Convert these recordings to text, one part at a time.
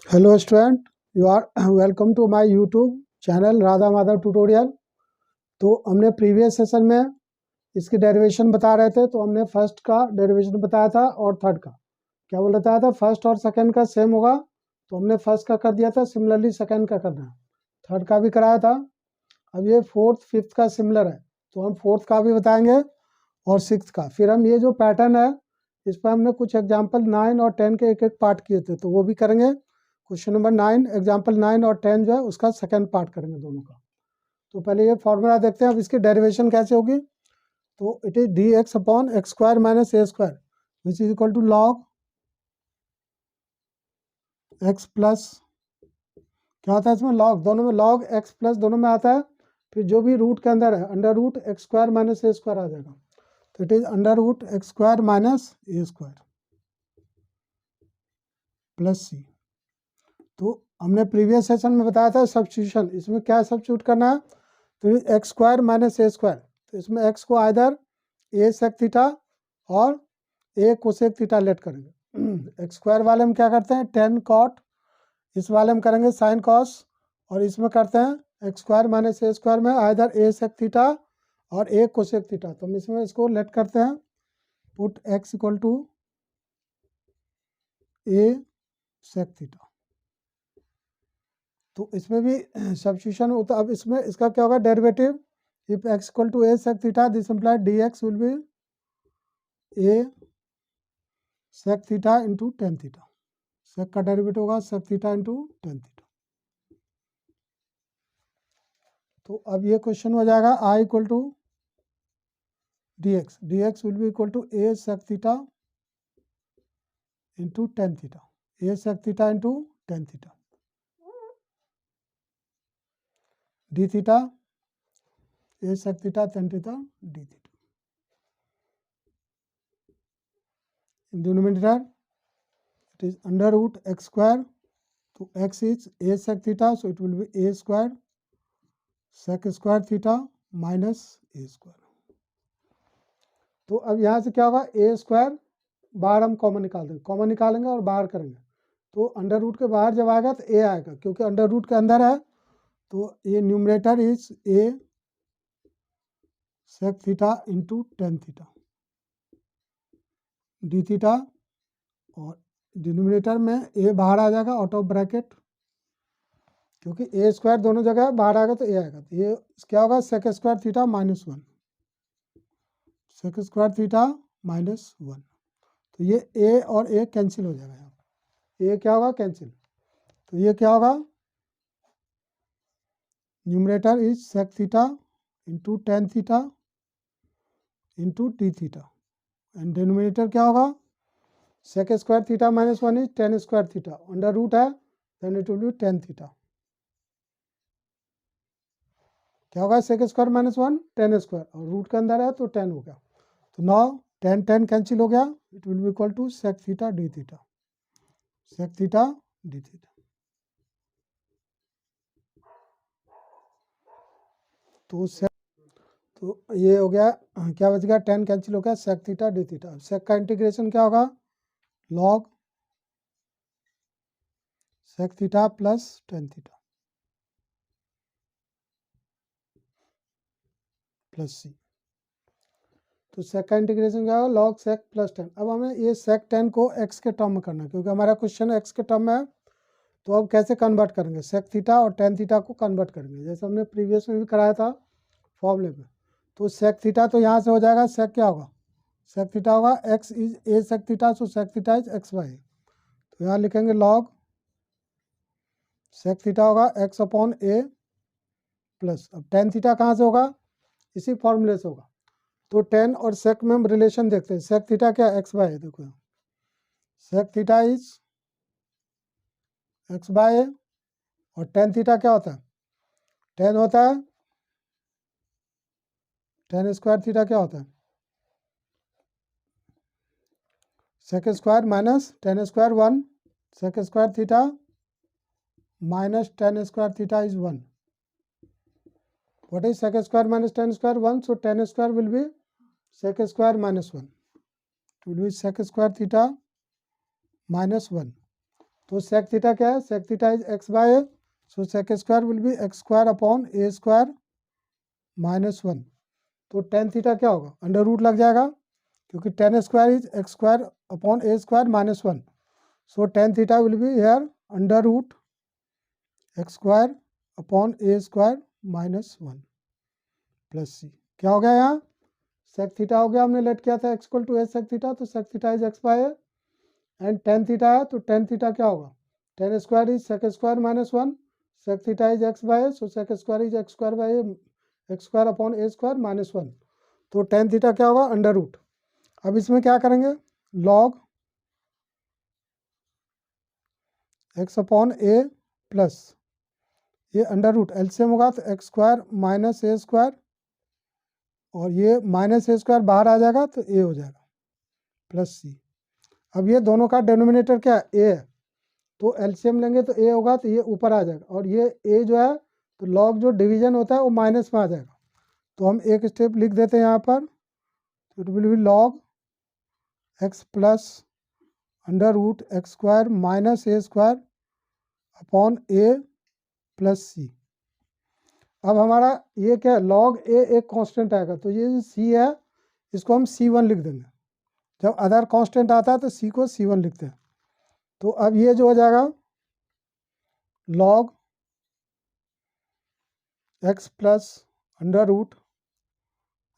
Hello student, you are welcome to my YouTube channel Radha Madhav tutorial. तो हमने previous session में इसकी डेरिवेशन बता रहे थे। तो हमने फर्स्ट का डेरिवेशन बताया था और थर्ड का क्या बोल बताया था, फर्स्ट और सेकंड का सेम होगा। तो हमने फर्स्ट का कर दिया था, सिमिलरली सेकंड का करना है, थर्ड का भी कराया था। अब ये फोर्थ फिफ्थ का सिमिलर है, तो हम फोर्थ का भी बताएंगे और सिक्स का। फिर हम ये जो पैटर्न है इस पर हमने कुछ एग्जाम्पल 9 और 10 के एक एक पार्ट किए थे, तो वो भी करेंगे। क्वेश्चन नंबर 9, एग्जाम्पल 9 और 10 जो है उसका सेकंड पार्ट करेंगे दोनों का। तो पहले ये फॉर्मूला देखते हैं, अब इसकी डेरिवेशन कैसे होगी। तो it is d x upon x square minus a square which is equal to log x plus, क्या होता है इसमें लॉग, दोनों में लॉग एक्स प्लस दोनों में आता है। फिर जो भी रूट के अंदर है under root x square minus a square आ जाएगा। तो it is under root x square minus a square plus c. तो हमने प्रीवियस सेशन में बताया था सब्स्टिट्यूशन, इसमें क्या सब्स्टिट्यूट करना है। तो x square minus a square, तो इसमें एक्स को आइदर ए सेक थीटा और ए कोसेक थीटा लेट करेंगे। एक्स स्क्वायर वाले में क्या करते हैं 10 कॉट, इस वाले में करेंगे साइन कॉस, और इसमें करते हैं x square minus a square में आइदर ए सेक थीटा और ए कोसेक थीटा। तो हम इसमें इसको लेट करते हैं, put x equal to a sec theta. तो इसमें भी सब्स्टिट्यूशन होता है। अब इसमें इसका क्या होगा derivative, if x equal to a sec theta this imply d x will be a sec theta into tan theta. Sec का डेरिवेटिव होगा sec theta into tan theta. तो अब ये क्वेश्चन हो जाएगा I equal to d x will be equal to a sec theta into tan theta, a sec theta into tan theta, d theta a sec theta tan theta d theta. In denominator it is under root x square, so x is a sec theta, so it will be a square sec square theta minus a square। तो अब यहाँ से क्या होगा a square बाहर हम common निकाल देंगे, कॉमन निकालेंगे और बाहर करेंगे। तो अंडर रूट के बाहर जब आएगा तो a आएगा, क्योंकि अंडर रूट के अंदर है। तो ये numerator is a sec theta into tan theta d theta, और डिनोमिनेटर में a बाहर आ जाएगा आउट ऑफ ब्रैकेट, क्योंकि ए स्क्वायर दोनों जगह बाहर आएगा तो ए आएगा। तो ये क्या होगा sec square theta minus one, sec square theta minus one. तो ये ए और ए कैंसिल हो जाएगा, यहाँ ए क्या होगा कैंसिल। तो ये क्या होगा numerator is sec theta into tan theta into d theta, and denominator क्या होगा sec square theta minus one is tan square theta, under root है then it will be tan theta. क्या होगा sec square minus one tan square, और root के अंदर है तो टेन हो गया। तो नौ टेन टेन कैंसिल हो गया, it will be equal to sec theta d theta, sec theta d theta. तो ये हो गया, क्या बच गया टेन कैंसिल हो गया, sec theta d theta. Sec का इंटीग्रेशन क्या होगा log sec theta plus tan theta plus c. तो सेक का इंटीग्रेशन क्या होगा लॉग सेक प्लस टेन। अब हमें ये सेक टेन को एक्स के टर्म में करना है, क्योंकि हमारा क्वेश्चन एक्स के टर्म में है। तो अब कैसे कन्वर्ट करेंगे, सेक थीटा और टेन थीटा को कन्वर्ट करेंगे, जैसे हमने प्रीवियस में भी कराया था फॉर्मूले में। तो सेक थीटा तो यहाँ से हो जाएगा, सेक क्या होगा सेक थीटा होगा x is a sec theta, so sec theta is x by. तो यहाँ लिखेंगे लॉग सेक थीटा होगा एक्स अपॉन ए प्लस, अब टेन थीटा कहाँ से होगा इसी फॉर्मूले से होगा। तो टेन और सेक में हम रिलेशन देखते हैं, सेक थीटा क्या एक्स बाय, देखो sec theta is x by a, और टेन थीटा क्या होता है टेन होता है टेन स्क्वायर थीटा क्या होता है sec square minus tan square one, sec square theta minus tan square theta is one. What is sec square minus tan square 1? So tan square will be sec square minus 1. It will be sec square theta minus 1. तो sec theta क्या है, sec theta is x by a, so sec square will be x square upon a square minus 1। तो tan theta क्या होगा, under root लग जाएगा क्योंकि tan square is x square upon a square minus 1। So tan theta will be here under root x square upon a square minus 1 plus c. क्या हो गया यहाँ, सेक थीटा हो गया, हमने लेट किया था x equal to a sec theta, तो sec theta is x by a and tan theta है, तो टेन थीटा क्या होगा, tan square is sec square minus 1, sec theta is x by a, so sec square is x square by a, x square upon a square minus 1। तो tan theta क्या होगा, under root. अब इसमें क्या करेंगे, log x upon a plus ये under root LCM होगा तो x square minus a square, और ये माइनस ए स्क्वायर बाहर आ जाएगा तो ए हो जाएगा प्लस सी। अब ये दोनों का डिनोमिनेटर क्या है, ए है, तो एलसीएम लेंगे तो ए होगा, तो ये ऊपर आ जाएगा, और ये ए जो है तो लॉग जो डिवीजन होता है वो माइनस में आ जाएगा। तो हम एक स्टेप लिख देते हैं यहाँ पर, तो it will be log x plus under root x square minus a square upon a plus c. अब हमारा ये क्या है, लॉग ए एक कांस्टेंट आएगा, तो ये सी है इसको हम C1 लिख देंगे। जब अदर कांस्टेंट आता है तो सी को C1 लिखते हैं। तो अब ये जो हो जाएगा log x plus under root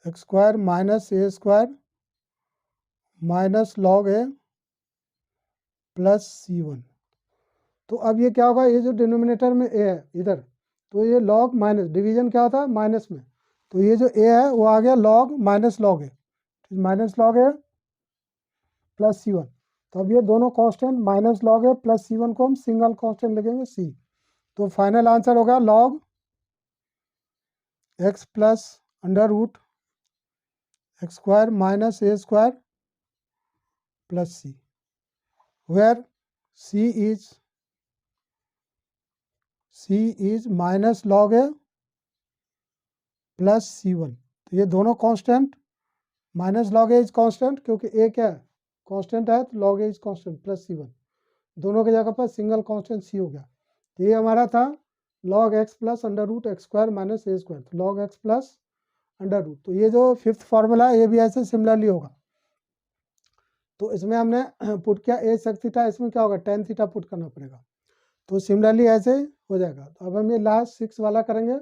x square minus a square minus log a plus C1। तो अब ये क्या होगा, ये जो डिनोमिनेटर में ए है इधर, तो ये लॉग माइनस डिवीजन क्या होता है माइनस में, तो ये जो ए है वो आ गया log minus log a, minus log a plus C1। तो अब ये दोनों constant minus log a plus C1 को हम सिंगल कांस्टेंट लिखेंगे C। तो फाइनल आंसर होगा log x plus under root x square minus a square plus c, where C is minus log a plus C1। तो ये दोनों constant, minus log a is constant क्योंकि a क्या है constant है, तो log a is constant plus C1, दोनों की जगह पर सिंगल कांस्टेंट C हो गया। तो ये हमारा था log x plus under root x square minus a square, तो log x plus under root. तो ये जो फिफ्थ फार्मूला है ये भी ऐसे सिमिलरली होगा। तो इसमें हमने पुट किया ए सेक थीटा, इसमें क्या होगा टेन थीटा पुट करना पड़ेगा, तो सिमिलरली ऐसे हो जाएगा। तो अब हम ये लास्ट 6 वाला करेंगे,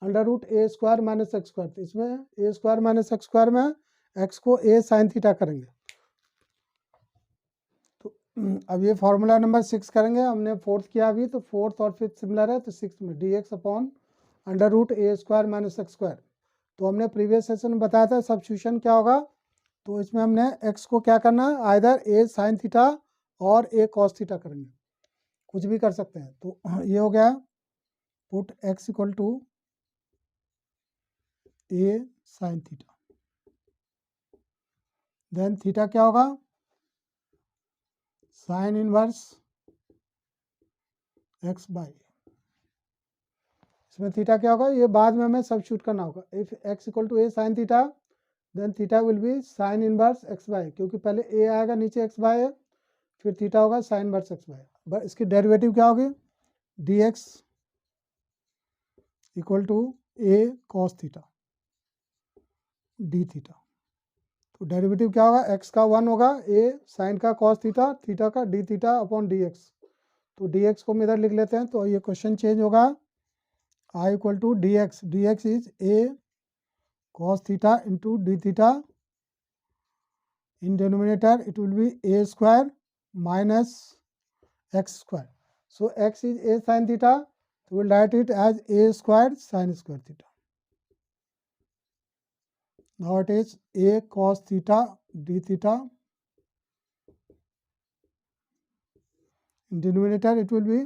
under root a square minus x square, तो इसमें ए स्क्वायर माइनस एक्स स्क्वायर में एक्स को ए साइन थीटा करेंगे। तो अब ये फार्मूला नंबर 6 करेंगे, हमने फोर्थ किया अभी, तो फोर्थ और फिफ्थ सिमिलर है, तो सिक्स में d x upon under root a square minus x square. तो हमने प्रीवियस सेशन में बताया था सब्स्टिट्यूशन क्या होगा, तो इसमें हमने एक्स को क्या करना है, आइदर ए साइन थीटा और ए कॉस थीटा करेंगे, कुछ भी कर सकते हैं। तो ये हो गया put x equal to a sin theta, then theta क्या होगा साइन इनवर्स एक्स बाई, इसमें थीटा क्या होगा ये बाद में हमें सब्स्टिट्यूट करना होगा। If x equal to a sin theta then theta will be sign inverse x by, क्योंकि पहले ए आएगा नीचे एक्स बाई है, फिर थीटा होगा sign inverse x by. But इसकी डेरिवेटिव क्या होगी, d x equal to a cos theta d theta. तो डेरिवेटिव क्या होगा, एक्स का 1 होगा, ए साइन का कॉस थीटा, थीटा का d theta upon d x. तो डी एक्स को हम इधर लिख लेते हैं, तो ये क्वेश्चन चेंज होगा, I equal to d x is a cos theta into d theta, in denominator it will be a square minus x square. So x is a sin theta, so we'll write it as a square sin square theta. Now it is a cos theta d theta, in denominator it will be,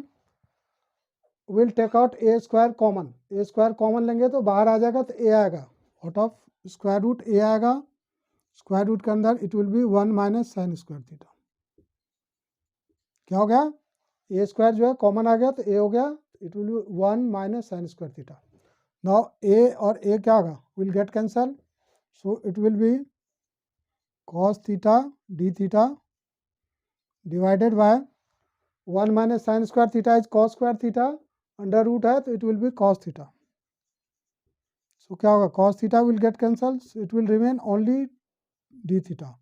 we'll take out a square common, a square common लेंगे तो बाहर आ जाएगा, तो a आएगा, out of square root a आएगा, square root के अंदर it will be 1 minus sign square theta. क्या हो गया, ए स्क्वायर जो है कॉमन आ गया, तो ए हो गया, it will be 1 minus sign square theta. Now a और ए क्या होगा, will get cancel, so it will be cos theta d theta divided by 1 minus sign square theta is cos square theta, under root है तो it will be cos theta. So क्या होगा, cos theta will get cancel, it will remain only d theta.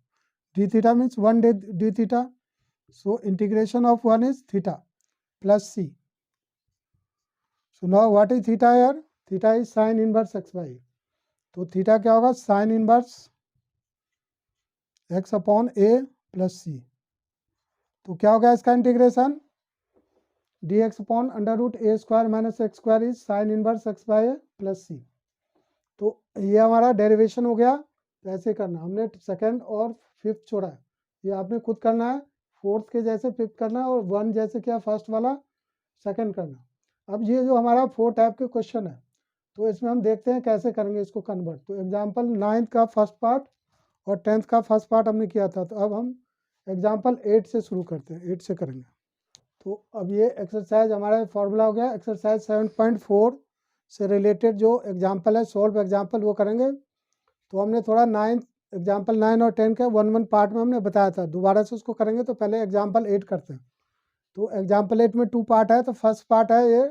D theta means 1 d theta, so integration of 1 is theta plus c. So now what is theta here, theta is sine inverse x by, तो theta क्या होगा, sign inverse x upon a plus c. तो क्या होगा इसका integration, d x upon under root a square minus x square is sine inverse x by a plus c. तो ये हमारा डेरिवेशन हो गया। तो ऐसे करना, हमने सेकंड और फिफ्थ छोड़ा है, ये आपने खुद करना है, फोर्थ के जैसे फिफ्थ करना है और 1 जैसे क्या फर्स्ट वाला सेकंड करना। अब ये जो हमारा 4 टाइप के क्वेश्चन है, तो इसमें हम देखते हैं कैसे करेंगे इसको कन्वर्ट। तो एग्जाम्पल 9th का फर्स्ट पार्ट और 10th का फर्स्ट पार्ट हमने किया था, तो अब हम एग्जाम्पल 8 से शुरू करते हैं, 8 से करेंगे। तो अब ये एक्सरसाइज हमारा फॉर्मूला हो गया, एक्सरसाइज 7.4 से रिलेटेड जो एग्जाम्पल है, सॉल्व एग्जाम्पल वो करेंगे। तो हमने थोड़ा 9 एग्जाम्पल 9 और 10 के 1 पार्ट में हमने बताया था, दोबारा से उसको करेंगे। तो पहले एग्जाम्पल 8 करते हैं। तो एग्जाम्पल 8 में 2 पार्ट है, तो फर्स्ट पार्ट है ये,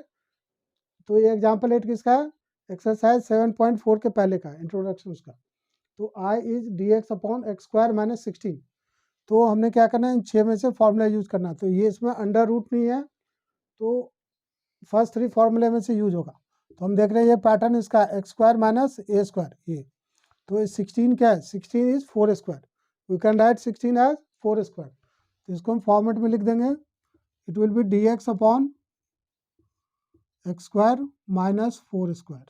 तो ये एग्जाम्पल 8 किसका है, एक्सरसाइज 7.4 के पहले का इंट्रोडक्शन उसका। तो I is d x upon x square minus 16। तो हमने क्या करना है, इन 6 में से फॉर्मूला यूज़ करना। तो ये इसमें अंडर रूट नहीं है, तो फर्स्ट 3 फॉर्मूले में से यूज होगा। तो हम देख रहे हैं ये पैटर्न इसका x square minus a square, ये तो 16 क्या है, 16 is 4 square, we can write 16 as 4 square. तो इसको हम फॉर्मेट में लिख देंगे, it will be d x upon x square minus 4 square.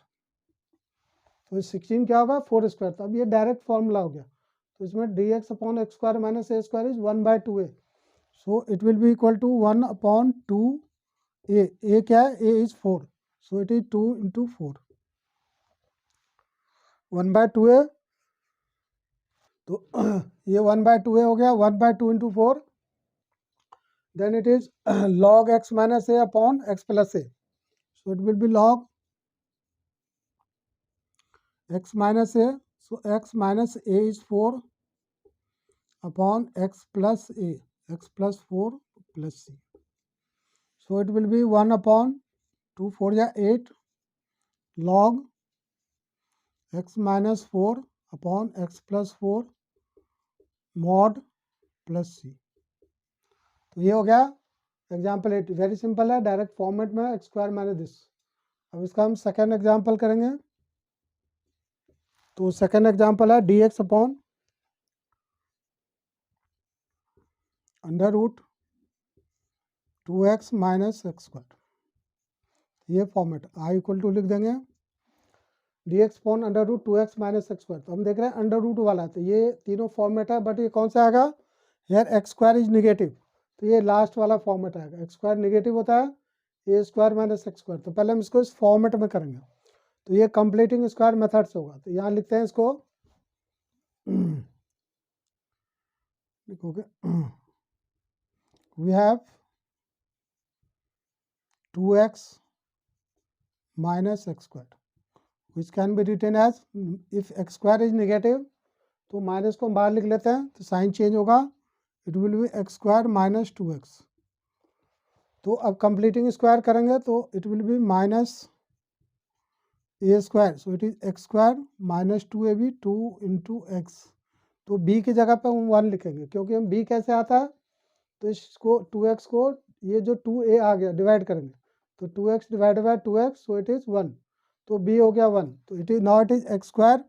तो 16 क्या होगा, 4 स्क्वायर। तो अब ये डायरेक्ट फॉर्मूला हो गया। तो इसमें d x upon x square minus a square is 1/2 a, so it will be equal to 1/2 a क्या है, a is 4, so it is 2 into 4, 1/2 a. तो ये 1/2 ए हो गया, 1/2 into 4, then it is log x minus a upon x plus a, so it will be log x minus a, so x minus a is 4 upon x plus a, x plus 4 plus c, so it will be 1 upon 2 4 या 8 log x minus 4 upon x plus 4 mod plus c। तो ये हो गया example 8, very simple है, direct format में x square minus this. अब इसका हम सेकेंड एग्जाम्पल करेंगे। तो सेकेंड एग्जाम्पल है d x upon under root 2x minus x square, ये फॉर्मेट आई इक्वल टू लिख देंगे d x upon under root 2x minus x square. तो हम देख रहे हैं अंडर रूट वाला है, तो ये तीनों फॉर्मेट है, बट ये कौन सा आएगा, यार एक्स स्क्वायर इज निगेटिव, तो ये लास्ट वाला फॉर्मेट आएगा। एक्स स्क्वायर निगेटिव होता है, ए स्क्वायर माइनस एक्स स्क्वायर। तो पहले हम इसको इस फॉर्मेट में करेंगे, तो ये कंप्लीटिंग स्क्वायर मेथड से होगा। तो यहाँ लिखते हैं इसको, लिखोगे we have 2x minus x squared which can be written as, if x square is negative तो माइनस को हम बाहर लिख लेते हैं, तो साइन चेंज होगा, it will be x square minus 2x। तो अब कंप्लीटिंग स्क्वायर करेंगे, तो it will B minus a square, so it is x square minus 2ab 2 into x. तो b की जगह पे हम 1 लिखेंगे, क्योंकि हम b कैसे आता है, तो इसको 2x को ये जो 2a आ गया डिवाइड करेंगे, तो 2x divided by 2x, so it is 1, तो b हो गया 1। तो it is now it is x square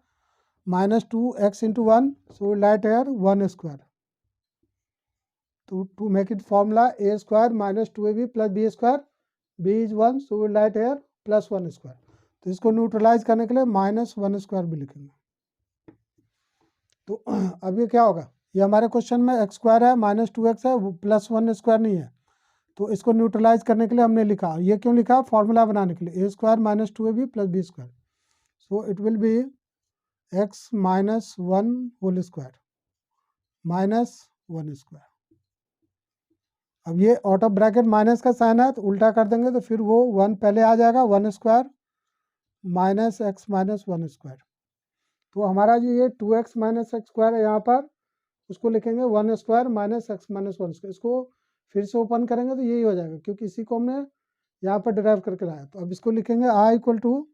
minus 2x into 1, so write here 1 square. तो to make it formula a square minus 2ab plus b square, b is 1, so will write here plus 1 square. तो इसको neutralise करने के लिए minus 1 square भी लिखेंगे। तो अब ये क्या होगा, ये हमारे क्वेश्चन में एक्स स्क्वायर है माइनस 2x है, वो प्लस 1 स्क्वायर नहीं है। तो इसको न्यूट्रलाइज करने के लिए हमने लिखा, ये क्यों लिखा, फॉर्मूला बनाने के लिए, a square minus 2ab plus b square, so it will be x minus 1 whole square minus 1 square. अब ये आउट ऑफ ब्रैकेट माइनस का साइन है, तो उल्टा कर देंगे, तो फिर वो 1 पहले आ जाएगा, 1 square minus x minus 1 square. तो हमारा जो ये 2x माइनस एक्स स्क्वायर है यहाँ पर, उसको लिखेंगे 1 square minus x minus 1 square. इसको फिर से ओपन करेंगे तो यही हो जाएगा, क्योंकि इसी को हमने यहाँ पर डिराइव करके लाया। तो अब इसको लिखेंगे I equal to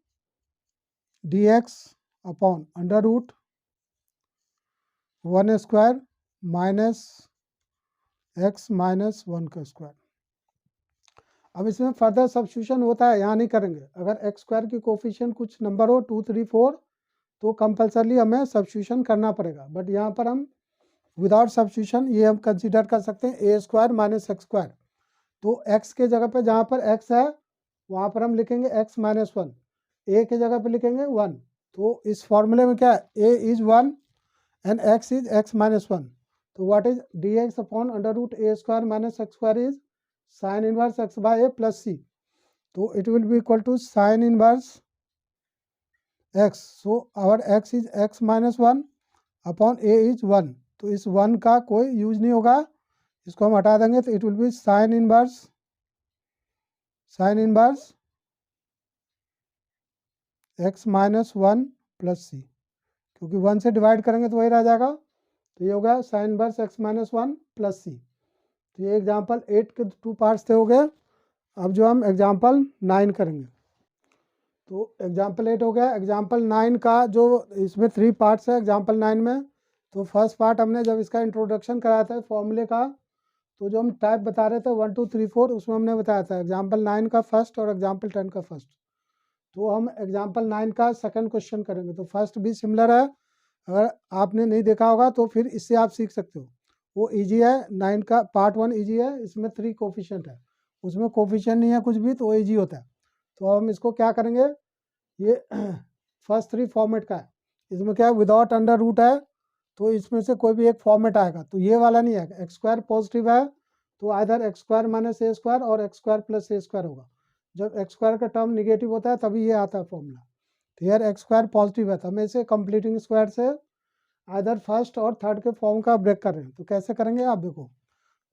d x upon under root 1 square minus x minus 1 का स्क्वायर। अब इसमें फर्दर सब्स्टिट्यूशन होता है, यहाँ नहीं करेंगे। अगर एक्स स्क्वायर की कोफिशिएंट कुछ नंबर हो 2, 3, 4 तो कंपलसरी हमें सब्स्टिट्यूशन करना पड़ेगा, बट यहाँ पर हम विदाउट सब्स्टिट्यूशन ये हम कंसीडर कर सकते हैं ए स्क्वायर माइनस एक्स स्क्वायर। तो एक्स के जगह पे जहाँ पर एक्स है वहाँ पर हम लिखेंगे एक्स माइनस 1, ए के जगह पे लिखेंगे 1। तो इस फॉर्मूले में क्या है, a is 1 and x is x minus 1। तो what is d x upon under root a square minus x square is sine inverse x by a plus c. तो it will be equal to sine inverse x. So our x is x minus 1 upon a is 1। तो इस 1 का कोई use नहीं होगा, इसको हम हटा देंगे। तो it will be sign inverse x minus 1 plus c, क्योंकि 1 से डिवाइड करेंगे तो वही रह जाएगा। तो ये हो गया sine inverse x minus 1 plus c. तो ये एग्जाम्पल 8 के 2 पार्ट्स थे, हो गए। अब जो हम एग्जाम्पल 9 करेंगे, तो एग्जाम्पल 8 हो गया। एग्जाम्पल 9 का जो इसमें 3 पार्ट्स है एग्जाम्पल 9 में। तो फर्स्ट पार्ट हमने जब इसका इंट्रोडक्शन कराया था फॉर्मूले का, तो जो हम टाइप बता रहे थे 1, 2, 3, 4 उसमें हमने बताया था एग्जाम्पल 9 का फर्स्ट और एग्जाम्पल 10 का फर्स्ट। तो हम एग्जाम्पल 9 का सेकंड क्वेश्चन करेंगे। तो फर्स्ट भी सिमिलर है, अगर आपने नहीं देखा होगा तो फिर इससे आप सीख सकते हो। वो इजी है, 9 का पार्ट 1 इजी है, इसमें 3 कोफिशिएंट है, उसमें कोफिशिएंट नहीं है कुछ भी, तो वो ईजी होता है। तो हम इसको क्या करेंगे, ये फर्स्ट 3 फॉर्मेट का है। इसमें क्या है, विदाउट अंडर रूट है, तो इसमें से कोई भी एक फॉर्मेट आएगा। तो ये वाला नहीं है, एक्स स्क्वायर पॉजिटिव है तो either x square minus a square और एक्स स्क्वायर प्लस ए स्क्वायर होगा। जब एक्स स्क्वायर का टर्म निगेटिव होता है तभी ये आता है फॉर्मूला। तो यार एक्स स्क्वायर पॉजिटिव है, तो हमें इसे कंप्लीटिंग स्क्वायर से आइदर फर्स्ट और थर्ड के फॉर्म का ब्रेक कर रहे हैं। तो कैसे करेंगे आप देखो।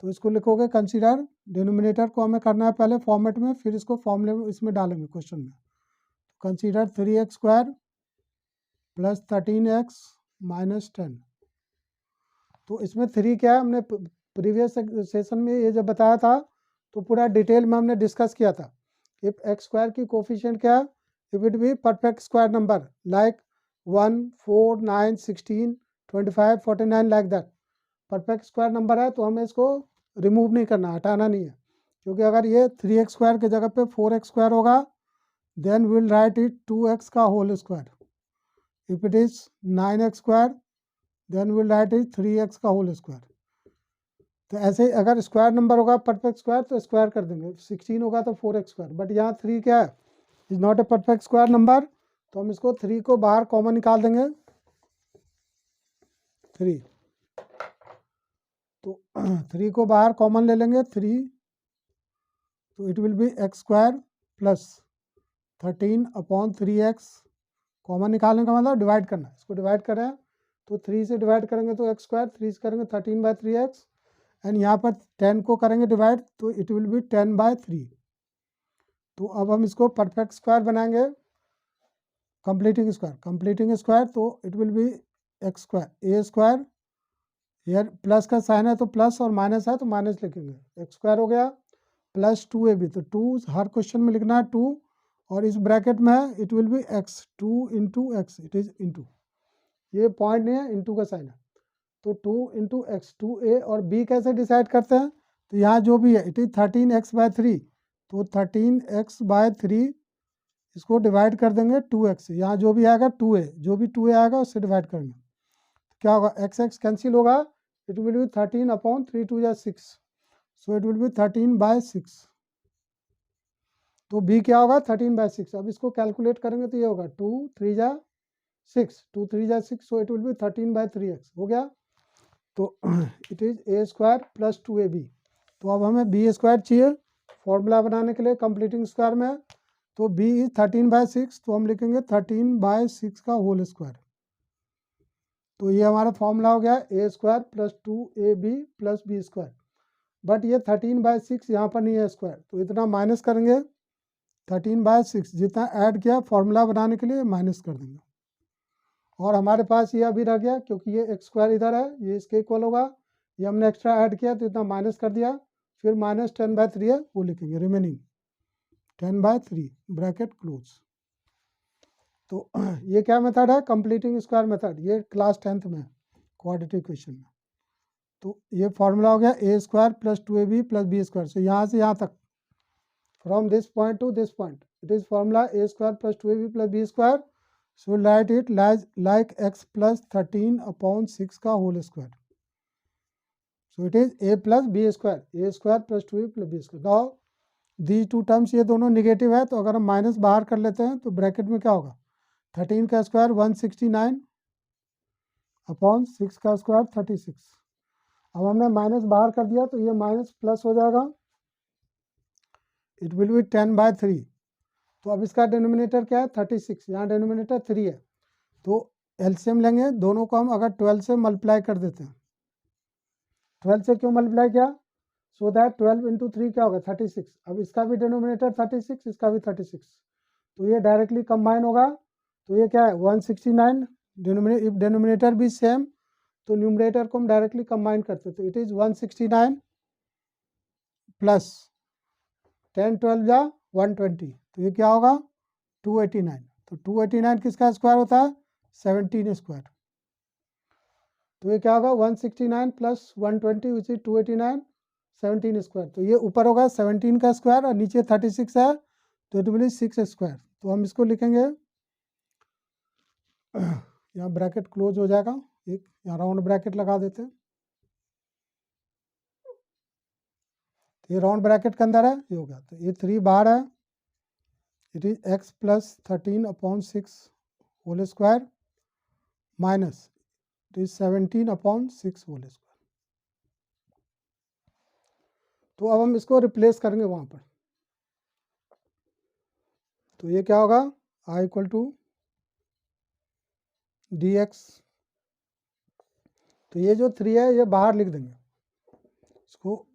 तो इसको लिखोगे कंसीडर, डिनोमिनेटर को हमें करना है पहले फॉर्मेट में, फिर इसको फॉर्मूले में इसमें डालेंगे क्वेश्चन में। Consider 3x square plus 13x minus 10। तो इसमें 3 क्या है, हमने प्रीवियस सेशन में ये जब बताया था तो पूरा डिटेल में हमने डिस्कस किया था। इफ एक्स स्क्वायर की कोफिशिएंट क्या है, if it be perfect square number like 1, 4, 9, 16, 25, 49 like that, perfect square number है तो हमें इसको रिमूव नहीं करना, हटाना नहीं है। क्योंकि अगर ये 3x स्क्वायर के जगह पे 4x स्क्वायर होगा then will write it 2x का whole square. If it is 9x square then will write it 3x का होल स्क्वायर। तो ऐसे अगर स्क्वायर नंबर होगा परफेक्ट स्क्वायर तो स्क्वायर कर देंगे, 16 होगा तो 4x स्क्वायर। बट यहाँ 3 क्या है, is not a perfect square number, तो हम इसको 3 को बाहर कॉमन निकाल देंगे 3। तो 3 को बाहर कॉमन ले लेंगे 3, तो it will be x square plus 13 upon 3x। Common निकालने का मतलब डिवाइड करना है, इसको डिवाइड करें तो 3 से डिवाइड करेंगे तो एक्स स्क्वायर, 3 से करेंगे 13/3x, एंड यहाँ पर 10 को करेंगे डिवाइड तो इट विल बी 10/3। तो अब हम इसको परफेक्ट स्क्वायर बनाएंगे, कंप्लीटिंग स्क्वायर, तो it will be x square A square, यार प्लस का साइन है तो प्लस और माइनस है तो माइनस लिखेंगे, एक्स स्क्वायर हो गया प्लस 2ab। तो 2 हर क्वेश्चन में लिखना है 2, और इस ब्रैकेट में है it will be x, 2 into x, it is into, ये पॉइंट नहीं है, इंटू का साइन है। तो 2 इंटू एक्स, 2a और b कैसे डिसाइड करते हैं, तो यहाँ जो भी है इट इज 13x/3, तो 13x/3 इसको डिवाइड कर देंगे 2x से, यहाँ जो भी आएगा 2a, जो भी 2a आएगा उससे डिवाइड करेंगे। तो क्या होगा, x कैंसिल होगा, इट विल बी 13/3, 2 जा 6, सो इट विल बी 13/6। तो b क्या होगा 13/6। अब इसको कैलकुलेट करेंगे तो ये होगा 2 3 जा 6, 2 3 जा 6, सो इट विल बी 13/3x हो गया। तो it is a square plus 2ab। तो अब हमें b स्क्वायर चाहिए फॉर्मूला बनाने के लिए कंप्लीटिंग स्क्वायर में, तो b इज 13/6, तो हम लिखेंगे 13/6 का होल स्क्वायर। तो ये हमारा फॉर्मूला हो गया a square plus 2ab plus b square. But ये 13/6 यहाँ पर नहीं है स्क्वायर, तो इतना माइनस करेंगे, 13/6 जितना ऐड किया फॉर्मूला बनाने के लिए माइनस कर देंगे, और हमारे पास ये अभी रह गया क्योंकि ये एक्स स्क्वायर इधर है, ये इसके इक्वल होगा, ये हमने एक्स्ट्रा ऐड किया तो इतना माइनस कर दिया, फिर -10/3 है वो लिखेंगे, रिमेनिंग 10/3 ब्रैकेट क्लोज। तो ये क्या मेथड है, कंप्लीटिंग स्क्वायर मेथड, ये क्लास 10th में क्वाड्रेटिक इक्वेशन में। तो ये फॉर्मूला हो गया a² + 2ab + b²। सो यहाँ से यहाँ तक, from this point to this point, it is formula a² + 2ab + b²। So write it like x + 13/6 का whole square. So it is a + b², a² + 2ab + b²। Now the two terms ये दोनों negative है, तो अगर हम minus बाहर कर लेते हैं तो ब्रैकेट में क्या होगा, 13 का स्क्वायर 169/6 का स्क्वायर 36। अब हमने माइनस बाहर कर दिया तो ये माइनस प्लस हो जाएगा, इट विल बी 10/3। तो अब इसका डिनोमिनेटर क्या है, 36, यहाँ डिनोमिनेटर 3 है, तो एलसीएम लेंगे दोनों को हम, अगर 12 से मल्टीप्लाई कर देते हैं। 12 से क्यों मल्टीप्लाई किया, सो दैट 12 × 3 क्या होगा, 36। अब इसका भी डिनोमिनेटर 36, इसका भी 36, तो ये डायरेक्टली कंबाइन होगा। तो ये क्या है 169, इफ डिनोमिनेटर भी सेम तो न्यूमरेटर को हम डायरेक्टली कंबाइन करते, तो इट इज 169 प्लस 10 12 जा 120, तो ये क्या होगा 289। तो 289 किसका स्क्वायर होता है, 17 स्क्वायर। तो ये क्या होगा 169 + 120 विच इज 289, 17 स्क्वायर। तो ये ऊपर होगा 17 का स्क्वायर और नीचे 36 है, तो इट विल 6 स्क्वायर। तो हम इसको लिखेंगे, यहाँ ब्रैकेट क्लोज हो जाएगा, एक यहाँ राउंड ब्रैकेट लगा देते हैं, तो ये राउंड ब्रैकेट के अंदर है, ये हो गया। तो ये 3 बाहर है, it is x + 13/6 whole square minus it is 17/6 whole square. तो अब हम इसको रिप्लेस करेंगे वहाँ पर, तो ये क्या होगा I = dx। तो ये जो 3 है ये बाहर लिख देंगे इसको,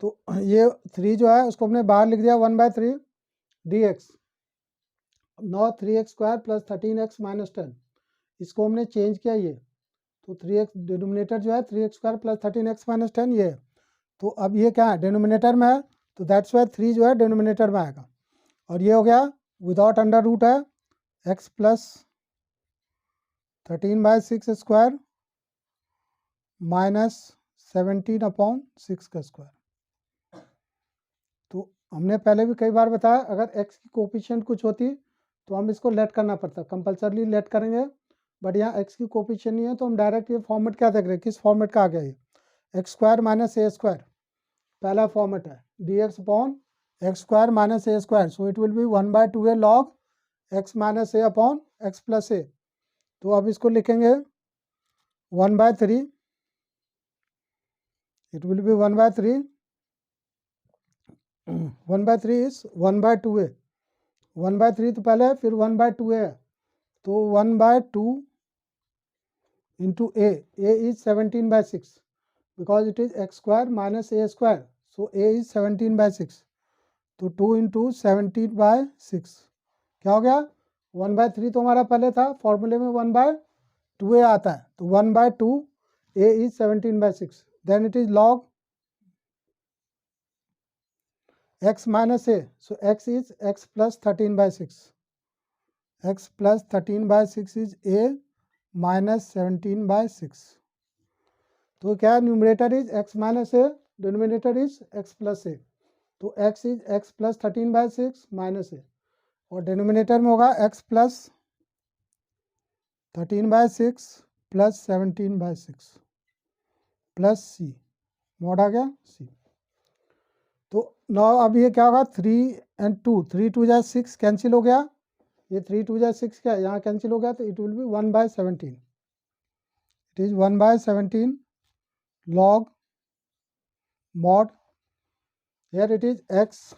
तो ये 3 जो है उसको हमने बाहर लिख दिया 1/3 dx। नौ 3x² + 13x - 10, इसको हमने चेंज किया ये, तो 3x डिनोमिनेटर जो है 3x² + 13x - 10 ये है। तो अब ये क्या है डिनोमिनेटर में है, तो दैट्स वाई 3 जो है डिनोमिनेटर में आएगा। और ये हो गया विदाउट अंडर रूट है, x + 13/6 स्क्वायर माइनस 17/6 का स्क्वायर। तो हमने पहले भी कई बार बताया, अगर x की कोफिशिएंट कुछ होती तो हम इसको लेट करना पड़ता, कंपल्सरली लेट करेंगे, बट यहाँ x की कोफिशिएंट नहीं है, तो हम डायरेक्ट ये फॉर्मेट क्या देख रहे हैं, किस फॉर्मेट का आ गया ये, x² - a², पहला फॉर्मेट है dx/x² - a²। So it will B 1/2a log x - a/x + a। तो अब इसको लिखेंगे 1/3, it will B 1/3, 1/3 is 1/2a, 1/3 तो पहले है, फिर 1/2a है, तो 1/2 × a is 17/6 because it is x² - a², so a is 17/6, तो 2 × 17/6 क्या हो गया 1/3 तो हमारा पहले था, फॉर्मूले में 1/2a आता है, तो 1/2 a is 17/6, then it is log x - a, so x is x + 13/6, x + 13/6 is a minus 17/6। तो क्या है numerator is x - a, denominator is x + a, तो x is x + 13/6 minus a, और डिनोमिनेटर में होगा x + 13/6 + 17/6 प्लस c, मॉड आ गया c। तो नौ अब ये क्या होगा 3 और 2, 3 2 जा 6 कैंसिल हो गया, ये 3 2 जा 6 क्या यहाँ कैंसिल हो गया, तो it will be 1/17, it is 1/17 log mod, here it is x,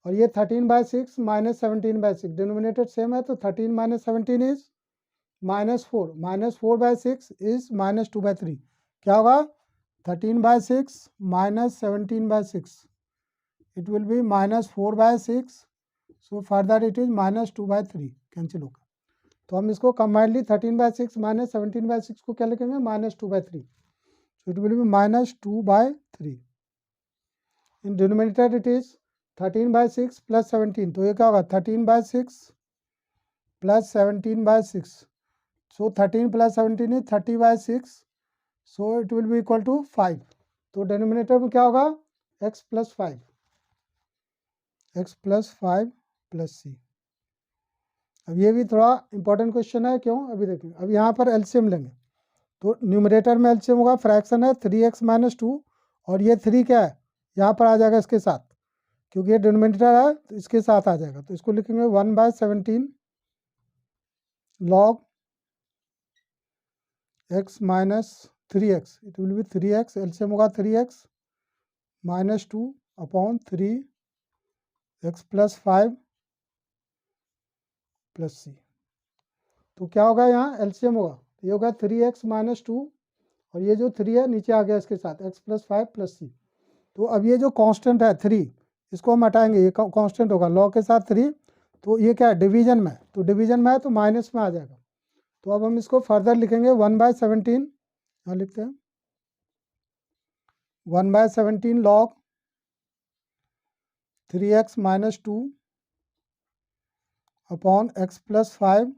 और ये 13/6 माइनस 17/6, डिनोमिनेटर सेम है, तो 13 - 17 इज -4, -4/6 इज -2/3, क्या होगा 13/6 - 17/6, it will B -4/6, so further it is -2/3, cancel होगा। तो हम इसको कंबाइनली 13/6 माइनस 17/6 को क्या लिखेंगे -2/3, so it will be -2/3. in denominator it is 13/6 plus 17, तो ये क्या होगा 13/6 plus 17/6, so 13 plus 17 is 30/6, so it will be equal to 5. तो डिनोमिनेटर में क्या होगा x plus 5 plus c. अब ये भी थोड़ा इंपॉर्टेंट क्वेश्चन है, क्यों अभी देखेंगे. अब यहाँ पर एलसीएम लेंगे तो न्यूमरेटर में एलसीएम होगा, फ्रैक्शन है 3x - 2 और ये 3 क्या है यहाँ पर आ जाएगा इसके साथ, क्योंकि ये डिनोमिनेटर है तो इसके साथ आ जाएगा. तो इसको लिखेंगे 1/17 log x - 3x, it will B 3x, LCM होगा 3x - 2 upon 3x plus 5 plus c. तो क्या होगा यहाँ एलसीएम होगा, ये होगा 3x - 2 और ये जो 3 है नीचे आ गया इसके साथ x plus 5 plus c. तो अब ये जो कांस्टेंट है 3, इसको हम हटाएंगे, ये कांस्टेंट होगा लॉग के साथ 3, तो ये क्या है डिवीजन में, तो डिवीजन में है तो माइनस में आ जाएगा. तो अब हम इसको फर्दर लिखेंगे 1/17, यहाँ लिखते हैं 1/17 log 3x - 2 upon x plus 5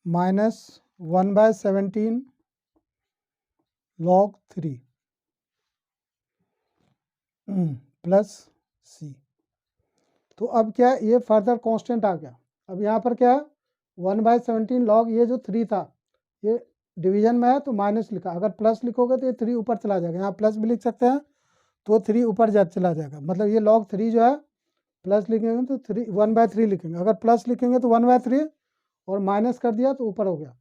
minus 1/17 log 3 plus c. तो अब क्या है ये फर्दर कांस्टेंट आ गया. अब यहाँ पर क्या है 1/17 log, ये जो 3 था ये डिवीजन में है तो माइनस लिखा, अगर प्लस लिखोगे तो ये 3 ऊपर चला जाएगा, यहाँ प्लस भी लिख सकते हैं तो 3 ऊपर चला जाएगा, मतलब ये log 3 जो है प्लस लिखेंगे तो 1/3 लिखेंगे, अगर प्लस लिखेंगे तो 1/3 और माइनस कर दिया तो ऊपर हो गया.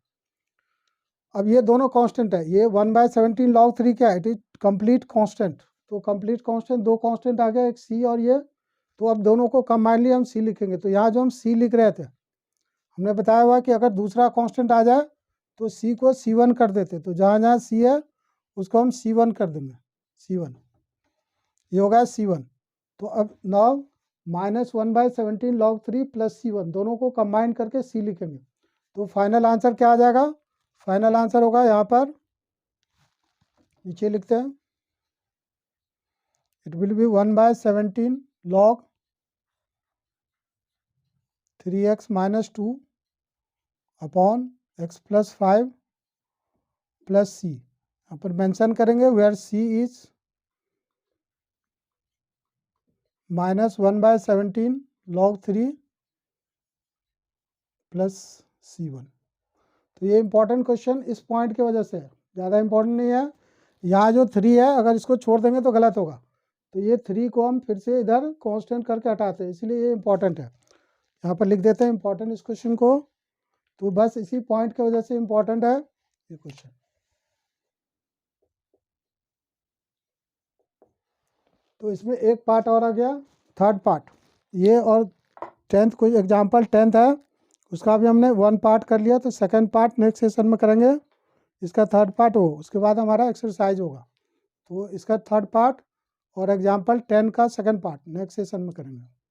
अब ये दोनों कांस्टेंट है, ये 1/17 log 3 क्या है इट इज कंप्लीट कांस्टेंट. तो कंप्लीट कांस्टेंट, दो कांस्टेंट आ गया, एक सी और ये, तो अब दोनों को कंबाइनली हम सी लिखेंगे. तो यहाँ जो हम सी लिख रहे थे हमने बताया हुआ कि अगर दूसरा कांस्टेंट आ जाए तो सी को C1 कर देते, तो जहाँ जहाँ सी है उसको हम C1 कर देंगे, C1 ये होगा C1. तो अब नाउ -1/17 log 3 प्लस C1 दोनों को कंबाइन करके सी लिखेंगे. तो फाइनल आंसर क्या आ जाएगा, फाइनल आंसर होगा यहाँ पर नीचे लिखते हैं, it will be 1/17 log 3x - 2 upon x plus 5 plus c. यहाँ पर मेंशन करेंगे where c is -1/17 log 3 plus c1. तो ये इंपॉर्टेंट क्वेश्चन इस पॉइंट की वजह से है, ज़्यादा इंपॉर्टेंट नहीं है. यहाँ जो 3 है अगर इसको छोड़ देंगे तो गलत होगा, तो ये 3 को हम फिर से इधर कांस्टेंट करके हटाते हैं, इसलिए ये इंपॉर्टेंट है. यहाँ पर लिख देते हैं इंपॉर्टेंट इस क्वेश्चन को, तो बस इसी पॉइंट की वजह से इंपॉर्टेंट है ये क्वेश्चन. तो इसमें एक पार्ट और आ गया, थर्ड पार्ट, ये और 10th कोई एग्जाम्पल 10th है उसका भी हमने 1 पार्ट कर लिया, तो सेकंड पार्ट नेक्स्ट सेशन में करेंगे, इसका थर्ड पार्ट हो, उसके बाद हमारा एक्सरसाइज होगा. तो इसका थर्ड पार्ट और एग्जाम्पल 10 का सेकंड पार्ट नेक्स्ट सेशन में करेंगे.